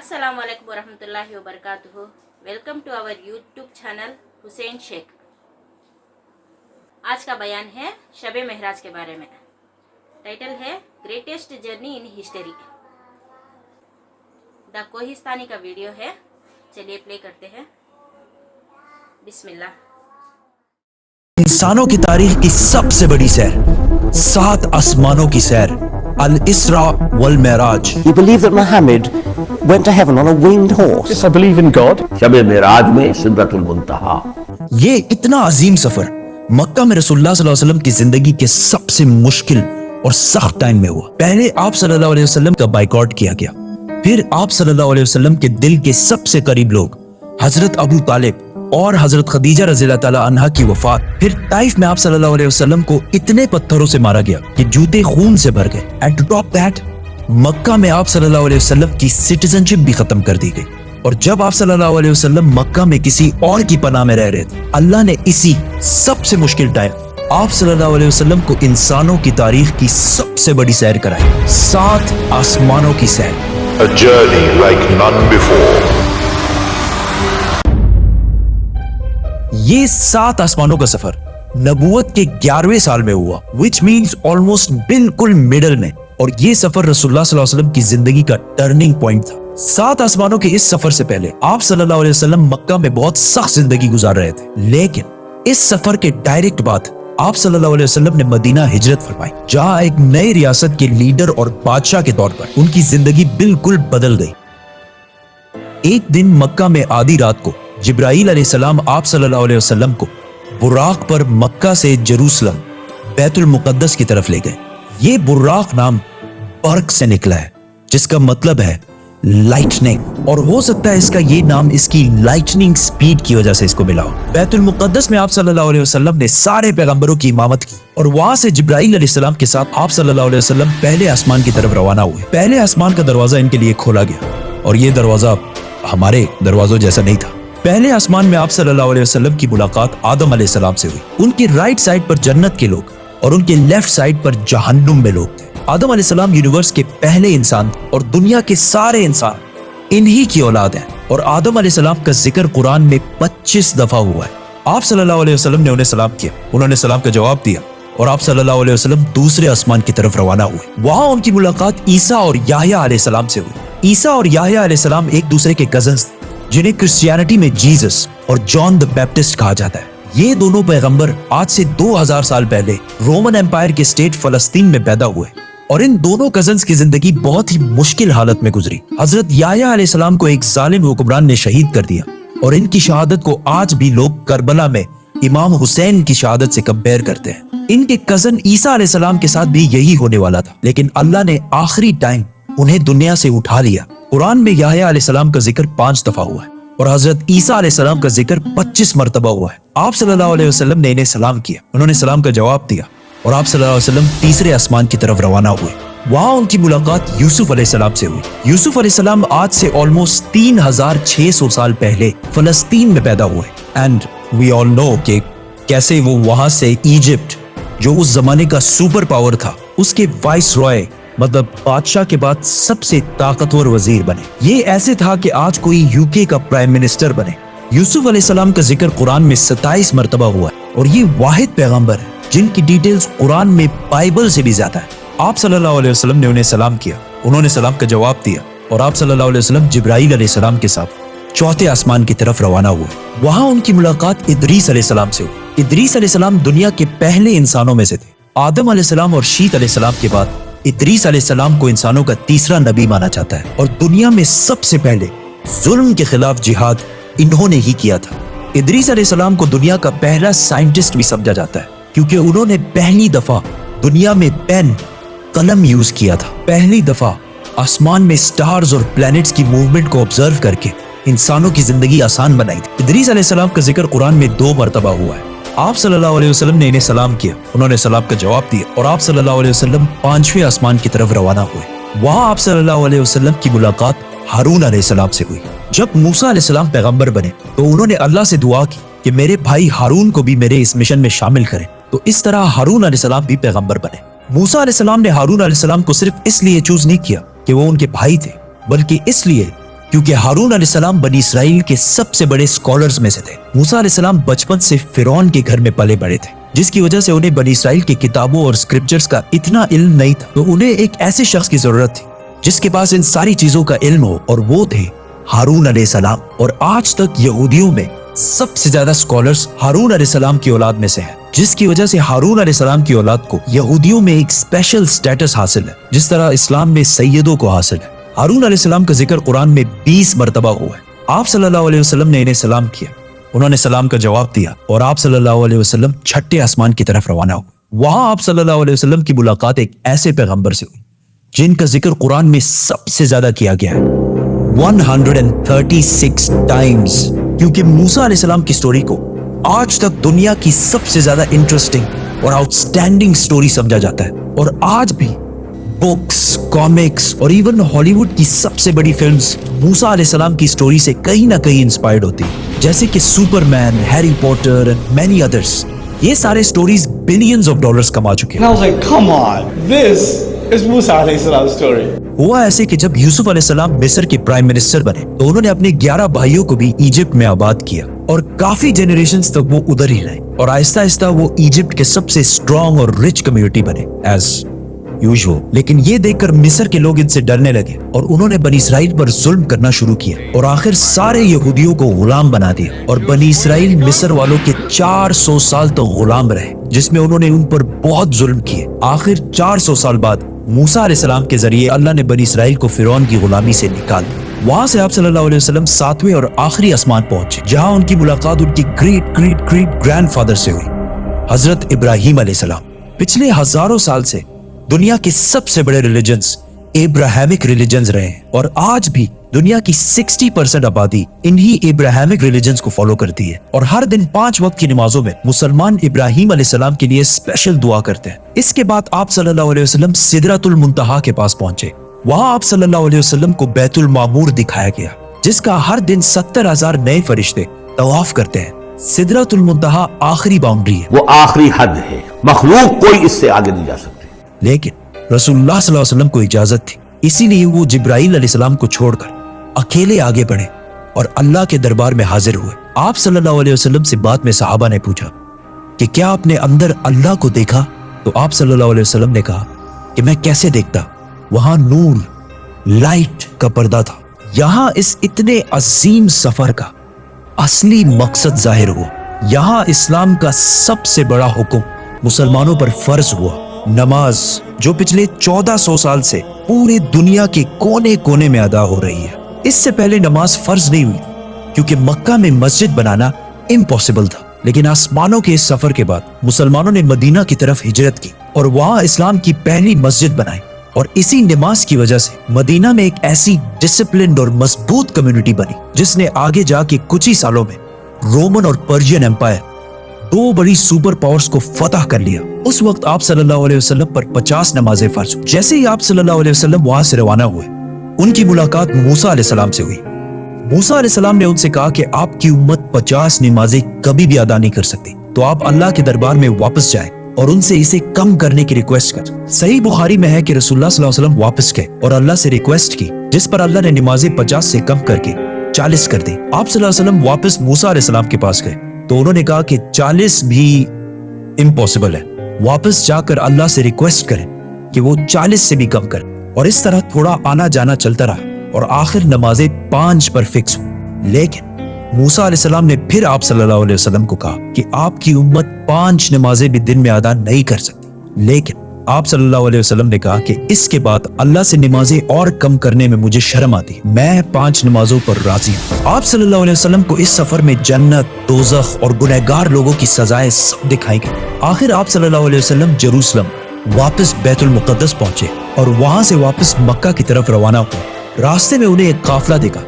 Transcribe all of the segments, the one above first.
अस्सलामुअलैकुम वरहमतुल्लाहि वबरकातुहू। Welcome to our YouTube channel Hussain Sheikh. आज का बयान है शब महराज के बारे में। टाइटल है greatest journey in history. The Kohistani का वीडियो है, चलिए प्ले करते हैं। बिस्मिल्लाह। इंसानों की तारीख की सबसे बड़ी सैर, 7 आसमानों की सैर, अल इसरा वल Meraj. You believe that Muhammad went to heaven on a winged horse? Yes, I believe in God. शब मेराज में सिदरतुल मुंतहा। ये इतना अजीम सफर मक्का में रसूलुल्लाह सल्लल्लाहु अलैहि वसल्लम की जिंदगी के सबसे मुश्किल और सख्त टाइम में हुआ। पहले आप सल्लल्लाहु अलैहि वसल्लम का बाइकआउट किया गया, फिर आप सल्लल्लाहु अलैहि वसल्लम के दिल के सबसे करीब लोग हजरत अबू तालिब और हजरत खदीजा रज़ियल्लाहु ताला अन्हा की वफात, फिर ताइफ में आप सल्लल्लाहु अलैहि वसल्लम को इतने पत्थरों से मारा गया कि जूते खून से भर गए। एंड टू टॉप दैट, मक्का में आप सल्लल्लाहु अलैहि वसल्लम की सिटीजनशिप भी खत्म कर दी गई। और जब आप सल्लल्लाहु अलैहि वसल्लम मक्का में किसी और की पनाह में रह रहे थे, अल्लाह ने इसी सबसे मुश्किल टाइम आप सल्लल्लाहु अलैहि वसल्लम को इंसानों की तारीख की सबसे बड़ी सैर कराई, 7 आसमानों की सैर। A journey like none before. ये 7 आसमानों का सफर नबूवत के 11वें साल में हुआ, विच मीन्स ऑलमोस्ट बिल्कुल मिडल में। और ये सफर रसूलुल्लाह सल्लल्लाहु अलैहि वसल्लम की जिंदगी का टर्निंग पॉइंट था। 7 आसमानों के इस सफर से पहले आप सल्लल्लाहु अलैहि वसल्लम मक्का में बहुत सख्त जिंदगी गुजार रहे थे, लेकिन इस सफर के डायरेक्ट बाद आप सल्लल्लाहु अलैहि वसल्लम ने मदीना हिजरत फरमाई, जहां एक नई रियासत के लीडर और बादशाह के तौर पर उनकी जिंदगी बिल्कुल बदल गई। एक दिन मक्का में आधी रात को जिब्राईल अलैहिस्सलाम आप सल्लल्लाहु अलैहि वसल्लम को बुराक पर मक्का से जेरूसलम बैतुल मुकद्दस की तरफ ले गए। ये बुराक नाम बर्क से निकला है, जिसका मतलब है लाइटनिंग, और हो सकता है इसका ये नाम इसकी लाइटनिंग स्पीड की वजह से इसको मिला हो। बैतुल मुकद्दस में आप सल्लल्लाहु अलैहि वसल्लम ने सारे पैगंबरों की इमामत की, और वहां से जिब्राईल अलैहिस्सलाम के साथ आप सल्लल्लाहु अलैहि वसल्लम पहले आसमान की तरफ रवाना हुए। पहले आसमान का दरवाजा इनके लिए खोला गया, और ये दरवाजा हमारे दरवाजों जैसा नहीं था। पहले आसमान में आप सल्लल्लाहु अलैहि वसल्लम की मुलाकात आदम अलैहिस्सलाम से हुई। उनके राइट साइड पर जन्नत के लोग और उनके लेफ्ट साइड पर जहन्नुम में लोग थे। आदम अलैहिस्सलाम यूनिवर्स के पहले इंसान थे, और दुनिया के सारे इंसान इन्हीं की औलाद हैं। और आदम अलैहिस्सलाम का जिक्र कुरान में 25 दफा हुआ है। आप सल्लल्लाहु अलैहि वसल्लम ने उन्हें सलाम किया, उन्होंने सलाम का जवाब दिया, और आप सल्लल्लाहु अलैहि वसल्लम दूसरे आसमान की तरफ रवाना हुए। वहां उनकी मुलाकात ईसा और याह्या अलैहिस्सलाम से हुई। ईसा और याह्या अलैहिस्सलाम एक दूसरे के कजन्स थे, जिन्हें क्रिश्चियनिटी में जीसस और जॉन द बैप्टिस्ट कहा जाता है। ये दोनों पैगंबर आज से 2000 साल पहले रोमन एम्पायर के स्टेट फलस्तीन में पैदा हुए, और इन दोनों कजन्स की जिंदगी बहुत ही मुश्किल हालत में गुजरी। हजरत याह्या अलैहिस्सलाम को एक जालिम हुक्मरान ने शहीद कर दिया, और इनकी शहादत को आज भी लोग करबला में इमाम हुसैन की शहादत से कंपेयर करते हैं। इनके कजन ईसा अलैहिस्सलाम के साथ भी यही होने वाला था, लेकिन अल्लाह ने आखिरी टाइम उन्हें दुनिया से उठा लिया। कुरान में याह्या अलैहिस्सलाम का जिक्र 5 दफा हुआ है, और हजरत ईसा अलैहिस्सलाम का जिक्र 25 मरतबा हुआ है। आप सल्लल्लाहु अलैहि वसल्लम ने इन्हें सलाम किया, उन्होंने सलाम का जवाब दिया, और आप सल्लल्लाहु अलैहि वसल्लम तीसरे आसमान की तरफ रवाना हुए। वहां उनकी मुलाकात यूसुफ अलैहिस्सलाम से हुई। यूसुफ अलैहिस्सलाम आज से ऑलमोस्ट 3600 साल पहले फलस्तीन में पैदा हुए, एंड वी ऑल नो कि कैसे वो वहां से इजिप्ट, जो उस जमाने का सुपर पावर था, उसके वाइस रॉय मतलब बादशाह के बाद सबसे ताकतवर वजीर बने। ये ऐसे था कि आज कोई यूके का प्राइम मिनिस्टर बने। यूसुफ अलैहिस्सलाम का जिक्र कुरान में 27 मरतबा हुआ है, और ये वाहिद पैगंबर है जिनकी डिटेल्स कुरान में बाइबल से भी ज्यादा है। आप सल्लल्लाहु अलैहि वसल्लम ने उन्हें सलाम किया, उन्होंने सलाम का जवाब दिया, और आप सल्लल्लाहु अलैहि वसल्लम जिब्राईल अलैहिस्सलाम के साथ चौथे आसमान की तरफ रवाना हुए। वहां उनकी मुलाकात इदरीस अलैहिस्सलाम से हुई। इदरीस अलैहिस्सलाम दुनिया के पहले इंसानों में से थे। आदम अलैहिस्सलाम और शीत अलैहिस्सलाम के बाद इदरीस अलैहिस्सलाम को इंसानों का तीसरा नबी माना जाता है, और दुनिया में सबसे पहले जुल्म के खिलाफ जिहाद इन्होंने ही किया था। इदरीस अलैहिस्सलाम को दुनिया का पहला साइंटिस्ट भी समझा जाता है, क्योंकि उन्होंने पहली दफा दुनिया में पेन कलम यूज किया था। पहली दफा आसमान में स्टार्स और प्लैनेट्स की मूवमेंट को ऑब्जर्व करके इंसानों की जिंदगी आसान बनाई थी। इदरीस अलैहिस्सलाम का जिक्र कुरान में 2 मरतबा हुआ है। आप सल्लल्लाहु अलैहि वसल्लम ने इन्हें सलाम किया, उन्होंने सलाम का जवाब दिया, और आप सल्लल्लाहु अलैहि वसल्लम 5वें आसमान की तरफ रवाना हुए। वहां आप सल्लल्लाहु अलैहि वसल्लम की मुलाकात हारून अलैहिस्सलाम से हुई। जब मूसा अलैहिस्सलाम पैगंबर बने, तो उन्होंने अल्लाह से दुआ की कि मेरे भाई हारून को भी मेरे इस मिशन में शामिल करें। तो इस तरह हारून अलैहिस्सलाम भी पैगंबर बने। मूसा अलैहिस्सलाम ने हारून अलैहिस्सलाम को सिर्फ इसलिए चूज नहीं किया कि वो उनके भाई थे, बल्कि इसलिए क्योंकि हारून अलैहिस्सलाम बनी इसराइल के सबसे बड़े स्कॉलर्स में से थे। मूसा अलैहिस्सलाम बचपन से फिरौन के घर में पले बड़े थे, जिसकी वजह से उन्हें बनी इसराइल की किताबों और स्क्रिप्चर्स का इतना इल्म नहीं था। तो उन्हें एक ऐसे शख्स की जरूरत थी जिसके पास इन सारी चीजों का इल्म हो, और वो थे हारून अलैहिस्सलाम। और आज तक यहूदियों में सबसे ज्यादा स्कॉलर्स हारून अलैहिस्सलाम की औलाद में से हैं, जिसकी वजह से हारून अलैहिस्सलाम की औलाद को यहूदियों में एक स्पेशल स्टेटस हासिल है, जिस तरह इस्लाम में सैयदों को हासिल है। हारून अलैहिस्सलाम का जिक्र कुरान में 20 मरतबा हुआ है। आप सल्लल्लाहु अलैहि वसल्लम ने इन्हें सलाम किया, उन्होंने सलाम का जवाब दिया और आप सल्लल्लाहु अलैहि वसल्लम छठे आसमान की तरफ रवाना हुए। वहां आप सल्लल्लाहु अलैहि वसल्लम की मुलाकात एक ऐसे पैगंबर से हुई जिनका जिक्र कुरान में सबसे ज्यादा किया गया है, 136 टाइम्स। क्योंकि मूसा अलैहिस्सलाम की स्टोरी को आज तक दुनिया की सबसे ज्यादा इंटरेस्टिंग और आउटस्टैंडिंग स्टोरी समझा जाता है, और आज भी बुक्स, कॉमिक्स और इवन हॉलीवुड की सबसे बड़ी फिल्म्स मूसा अलैहिस्सलाम की स्टोरी से कहीं ना कहीं इंस्पायर्ड होती है, जैसे कि Superman, Harry Potter and many others. ये सारे स्टोरीज बिलियंस ऑफ डॉलर्स कमा चुके हैं। And I was like, come on, this is Musa alayhi salam's story. हुआ ऐसे कि जब यूसुफ अलैहिस्सलाम मिस्र के प्राइम मिनिस्टर बने तो उन्होंने अपने 11 भाइयों को भी इजिप्ट में आबाद किया, और काफी जनरेशंस तक वो उधर ही रहे, और आहिस्ता आहिस्ता वो इजिप्ट के सबसे स्ट्रॉन्ग और रिच कम्युनिटी बने एज यूजुअल। लेकिन ये देखकर मिस्र के लोग इनसे डरने लगे और उन्होंने बनी इसराइल पर जुल्म करना शुरू किया, और आखिर सारे यहूदियों को गुलाम बना दिया, और बनी इसराइल मिस्र वालों के 400 साल तक गुलाम रहे, जिसमें उन्होंने उन पर बहुत जुल्म किए। आखिर 400 साल बाद मूसा अलैहिस्सलाम के जरिए अल्लाह ने बनी इसराइल को फिरौन की गुलामी से निकाल दिया। वहां से आप सल्लल्लाहु अलैहि वसल्लम 7वें और आखिरी आसमान पहुंचे, जहां उनकी मुलाकात उनकी ग्रेट ग्रेट ग्रेट ग्रैंडफादर से हुई, हजरत इब्राहिम अलैहिस्सलाम। पिछले हजारों साल से दुनिया के सबसे बड़े रिलीजन्स एब्राहमिक रिलीजन्स रहे हैं, और आज भी दुनिया की 60% आबादी इन्हीं एब्राहमिक रिलीजन्स को फॉलो करती है। और हर दिन 5 वक्त की नमाजों में मुसलमान इब्राहिम अलैहिस्सलाम के लिए स्पेशल दुआ करते हैं। इसके बाद आप सल्लल्लाहु अलैहि वसल्लम सिदरतुल मुंतहा के पास पहुंचे। वहां आप सल्लल्लाहु अलैहि वसल्लम को बैतुल मामूर दिखाया गया, जिसका हर दिन 70,000 नए फरिश्ते तवाफ करते हैं। सिदरतुल मुंतहा आखिरी बाउंड्री है, वो आखिरी हद है, मखलूक कोई इससे आगे नहीं जा सकती। लेकिन रसूलुल्लाह सल्लल्लाहु अलैहि वसल्लम को इजाजत थी, इसीलिए वो जिब्राइल अलैहिस्सलाम को छोड़कर अकेले आगे बढ़े और अल्लाह के दरबार में हाजिर हुए। आप सल्लल्लाहु अलैहि वसल्लम से बाद में सहाबा ने पूछा कि क्या आपने अंदर अल्लाह को देखा? तो आप सल्लल्लाहु अलैहि वसल्लम ने कहा कि मैं कैसे देखता, वहां नूर, लाइट का पर्दा था। यहां इस इतने अजीम सफर का असली मकसद जाहिर हुआ। यहां इस्लाम का सबसे बड़ा हुक्म मुसलमानों पर फर्ज हुआ, नमाज, जो पिछले 1400 साल से पूरे दुनिया के कोने कोने में अदा हो रही है। इससे पहले नमाज फर्ज नहीं हुई क्योंकि मक्का में मस्जिद बनाना इम्पॉसिबल था, लेकिन आसमानों के इस सफर के बाद मुसलमानों ने मदीना की तरफ हिजरत की और वहां इस्लाम की पहली मस्जिद बनाई, और इसी नमाज की वजह से मदीना में एक ऐसी डिसिप्लिन्ड और मजबूत कम्युनिटी बनी जिसने आगे जाके कुछ ही सालों में रोमन और पर्शियन एम्पायर, 2 बड़ी सुपर पावर्स को फतह कर लिया। उस वक्त आप सल्लल्लाहु अलैहि वसल्लम पर 50 नमाजें फर्ज हुई। जैसे ही आप सल्लल्लाहु अलैहि वसल्लम वहां से रवाना हुए, उनकी मुलाकात मूसा अलैहिस्सलाम से हुई। मूसा अलैहिस्सलाम ने उनसे कहा कि आपकी उम्मत 50 नमाजें कभी भी अदा नहीं कर सकती, तो आप अल्लाह के दरबार में वापस जाएं और उनसे इसे कम करने की रिक्वेस्ट कर। सही बुखारी में है कि रसूलुल्लाह सल्लल्लाहु अलैहि वसल्लम वापस गए और अल्लाह से रिक्वेस्ट की, जिस पर अल्लाह ने नमाजें 50 से कम करके 40 कर दी। आप सल्लल्लाहु अलैहि वसल्लम वापस मूसा अलैहिस्सलाम के पास गए तो उन्होंने कहा कि 40 भी इम्पॉसिबल है, वापस जाकर अल्लाह से रिक्वेस्ट करें कि वो 40 से भी कम करें। और इस तरह थोड़ा आना जाना चलता रहा और आखिर नमाजें 5 पर फिक्स हुई। लेकिन मूसा अलैहिस्सलाम ने फिर आप सल्लल्लाहु अलैहि वसल्लम को कहा कि आपकी उम्मत 5 नमाजें भी दिन में अदा नहीं कर सकती। लेकिन आप सल्लल्लाहु अलैहि वसल्लम ने कहा कि इसके बाद अल्लाह से नमाजें और कम करने में मुझे शर्म आती, मैं 5 नमाजों पर राजी हूँ। आप सल्लल्लाहु अलैहि वसल्लम को इस सफर में जन्नत, दोज़ख और गुनहगार लोगों की सजाएं सब दिखाई गई। आखिर आप सल्लल्लाहु अलैहि वसल्लम जेरूसलम वापस बैतुल मुक़द्दस पहुंचे और वहां से वापस मक्का की तरफ रवाना हुए। रास्ते में उन्हें एक काफिला देखा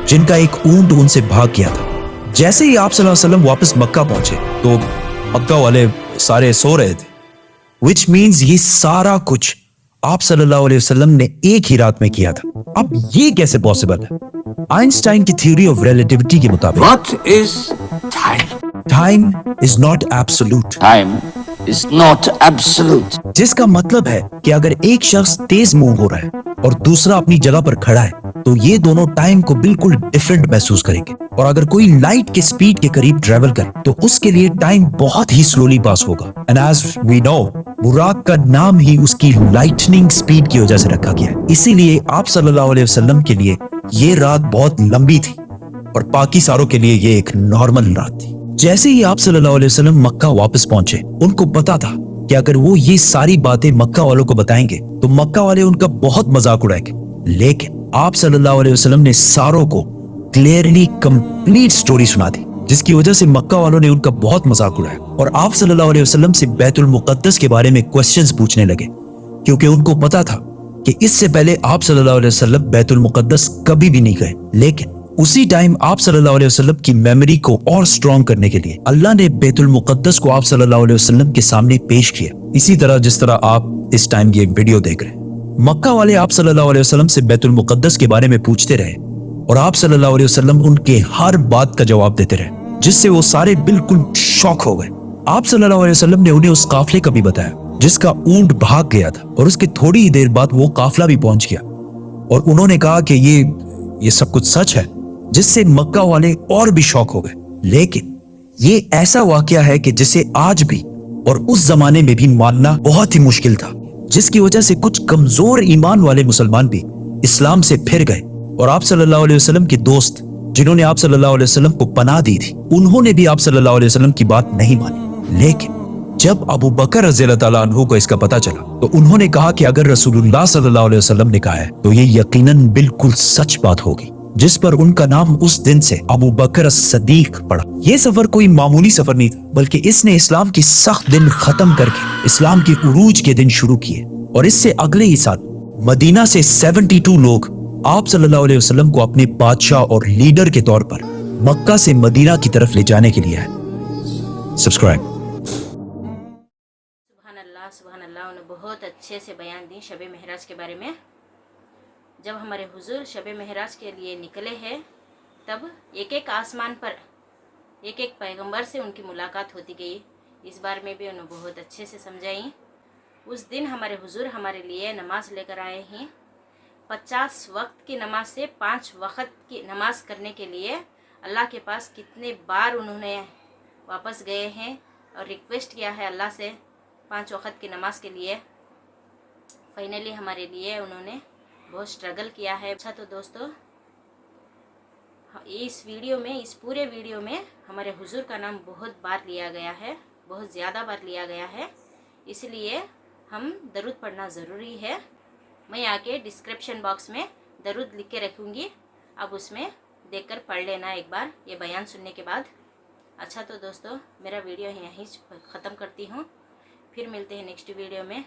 जिनका एक ऊंट उनसे भाग गया था। जैसे ही आप सल्लल्लाहु अलैहि वसल्लम वापस मक्का पहुंचे तो मक्का वाले सारे सो रहे थे, which means ये सारा कुछ आप सल्लल्लाहु अलैहि वसल्लम ने एक ही रात में किया था। अब ये कैसे पॉसिबल है? आइंस्टाइन की थ्योरी ऑफ रिलेटिविटी के मुताबिक What is time? Time is not absolute, Time is not absolute. जिसका मतलब है कि अगर एक शख्स तेज मूव हो रहा है और दूसरा अपनी जगह पर खड़ा है तो ये दोनों टाइम को बिल्कुल डिफरेंट महसूस करेंगे। और अगर कोई लाइट के स्पीड के करीब ट्रेवल करे तो उसके लिए टाइम बहुत ही स्लोली पास होगा। एंड एज वी नो, बुराक का नाम ही उसकी लाइटनिंग स्पीड की वजह से रखा गया है। इसीलिए आप सल्लल्लाहु अलैहि वसल्लम के लिए ये रात बहुत लंबी थी और बाकी सारों के लिए ये एक नॉर्मल रात थी। जैसे ही आप सल्लल्लाहु अलैहि वसल्लम मक्का वापस पहुंचे, उनको पता था कि अगर वो ये सारी बातें मक्का वालों को बताएंगे तो मक्का वाले उनका बहुत मजाक उड़ाएंगे। लेकिन आप सल्लल्लाहु अलैहि वसल्लम ने सारों को क्लियरली कंप्लीट स्टोरी सुना दी, जिसकी वजह से मक्का वालों ने उनका बहुत मजाक उड़ाया और आप सल्लल्लाहु अलैहि वसल्लम से बैतुल मुक़द्दस के बारे में क्वेश्चंस पूछने लगे, क्योंकि उनको पता था कि इससे पहले आप सल्लल्लाहु अलैहि वसल्लम बैतुल मुक़द्दस कभी भी नहीं गए। लेकिन उसी टाइम आप सल्लल्लाहु अलैहि वसल्लम की मेमोरी को और स्ट्रॉन्ग करने के लिए अल्लाह ने बैतुल मुक़द्दस को आप सल्लल्लाहु अलैहि वसल्लम के सामने पेश किया, इसी तरह जिस तरह आप इस टाइम ये वीडियो देख रहे हैं। मक्का वाले आप सल्लल्लाहु अलैहि वसल्लम से बैतुल मुक़द्दस के बारे में पूछते रहे और आप सल्लल्लाहु अलैहि वसल्लम उनके हर बात का जवाब देते रहे, जिससे वो सारे बिल्कुल शॉक हो गए। आप सल्लल्लाहु अलैहि वसल्लम ने उन्हें उस काफले का भी बताया जिसका ऊंट भाग गया था और उसके थोड़ी ही देर बाद वो काफला भी पहुंच गया, और उन्होंने कहा कि ये सब कुछ सच है, जिससे मक्का वाले और भी शॉक हो गए। लेकिन ये ऐसा वाकया है कि जिसे आज भी और उस जमाने में भी मानना बहुत ही मुश्किल था, जिसकी वजह से कुछ कमजोर ईमान वाले मुसलमान भी इस्लाम से फिर गए। और आप सल्लल्लाहु अलैहि वसल्लम के दोस्त, जिन्होंने आप सल्लल्लाहु अलैहि वसल्लम को पनाह दी थी, उन्होंने भी आप सल्लल्लाहु अलैहि वसल्लम की बात नहीं मानी। लेकिन जब अबू बकर रज़ियल्लाहु ताला अन्हु को इसका पता चला तो उन्होंने कहा कि अगर रसूलुल्लाह सल्लल्लाहु अलैहि वसल्लम ने कहा है तो ये यकीनन बिल्कुल सच बात होगी, जिस पर उनका नाम उस दिन से अबू बकर सदीक पड़ा। ये सफर कोई मामूली सफर नहीं था, बल्कि इसने इस्लाम की सख्त दिन खत्म करके इस्लाम के उरूज के दिन शुरू किए। और इससे अगले ही साल मदीना से 72 लोग आप सल्लल्लाहु अलैहि वसल्लम को अपने बादशाह और लीडर के तौर पर मक्का से मदीना की तरफ ले जाने के लिए आए। सब्सक्राइब। सुभान अल्लाह, उन्होंने बहुत अच्छे से बयान दी शब महराज के बारे में। जब हमारे हुजूर शब महराज के लिए निकले हैं, तब एक एक आसमान पर एक एक पैगंबर से उनकी मुलाकात होती गई। इस बारे में भी उन्होंने बहुत अच्छे से समझाई। उस दिन हमारे हुजूर हमारे लिए नमाज लेकर आए हैं। 50 वक्त की नमाज से 5 वक्त की नमाज करने के लिए अल्लाह के पास कितने बार उन्होंने वापस गए हैं और रिक्वेस्ट किया है अल्लाह से 5 वक्त की नमाज के लिए। फाइनली हमारे लिए उन्होंने बहुत स्ट्रगल किया है। अच्छा, तो दोस्तों, इस वीडियो में, इस पूरे वीडियो में हमारे हुजूर का नाम बहुत बार लिया गया है, बहुत ज़्यादा बार लिया गया है, इसलिए हम दरूद पढ़ना ज़रूरी है। मैं आके डिस्क्रिप्शन बॉक्स में दरूद लिख के रखूँगी, अब उसमें देखकर पढ़ लेना एक बार ये बयान सुनने के बाद। अच्छा, तो दोस्तों, मेरा वीडियो यहीं ख़त्म करती हूँ, फिर मिलते हैं नेक्स्ट वीडियो में।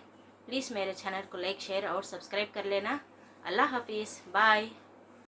प्लीज़ मेरे चैनल को लाइक, शेयर और सब्सक्राइब कर लेना। अल्लाह हाफिज़, बाय।